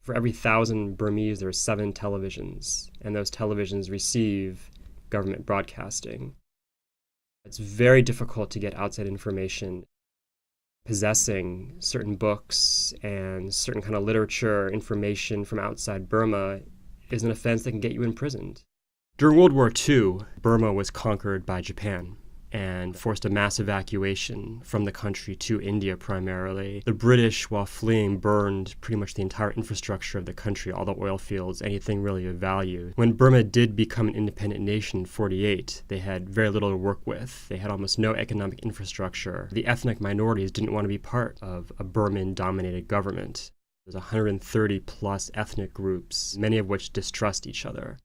For every 1,000 Burmese, there are 7 televisions, and those televisions receive government broadcasting. It's very difficult to get outside information. Possessing certain books and certain kind of literature, information from outside Burma is an offense that can get you imprisoned. During World War II, Burma was conquered by Japan and forced a mass evacuation from the country to India primarily. The British, while fleeing, burned pretty much the entire infrastructure of the country, all the oil fields, anything really of value. When Burma did become an independent nation in 1948, they had very little to work with. They had almost no economic infrastructure. The ethnic minorities didn't want to be part of a Burman-dominated government. There's 130 plus ethnic groups, many of which distrust each other.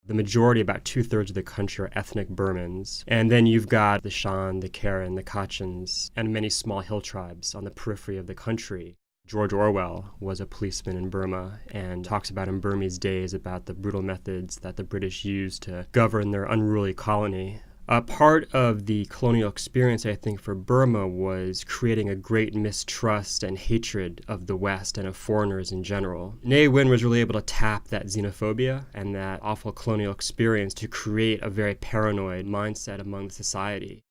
The majority, about 2/3 of the country, are ethnic Burmans. And then you've got the Shan, the Karen, the Kachins, and many small hill tribes on the periphery of the country. George Orwell was a policeman in Burma and talks about in Burmese days about the brutal methods that the British used to govern their unruly colony. Part of the colonial experience, I think, for Burma was creating a great mistrust and hatred of the West and of foreigners in general. Ne Win was really able to tap that xenophobia and that awful colonial experience to create a very paranoid mindset among the society.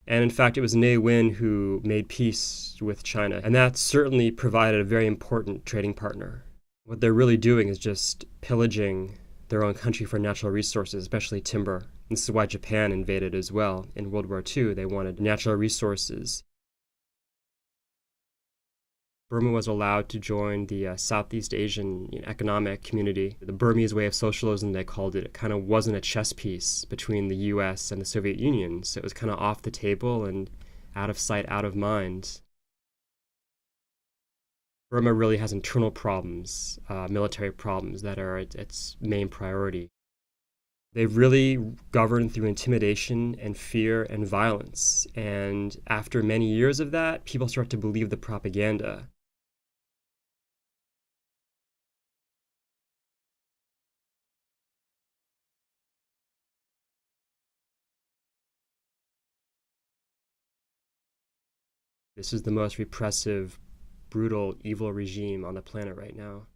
And in fact, it was Ne Win who made peace with China, and that certainly provided a very important trading partner. What they're really doing is just pillaging their own country for natural resources, especially timber. This is why Japan invaded as well. In World War II, they wanted natural resources. Burma was allowed to join the Southeast Asian economic community. The Burmese way of socialism, they called it, it kind of wasn't a chess piece between the US and the Soviet Union, so it was kind of off the table and out of sight, out of mind. Burma really has internal problems, military problems, that are its main priority. They've really governed through intimidation and fear and violence. And after many years of that, people start to believe the propaganda. This is the most repressive, brutal, evil regime on the planet right now.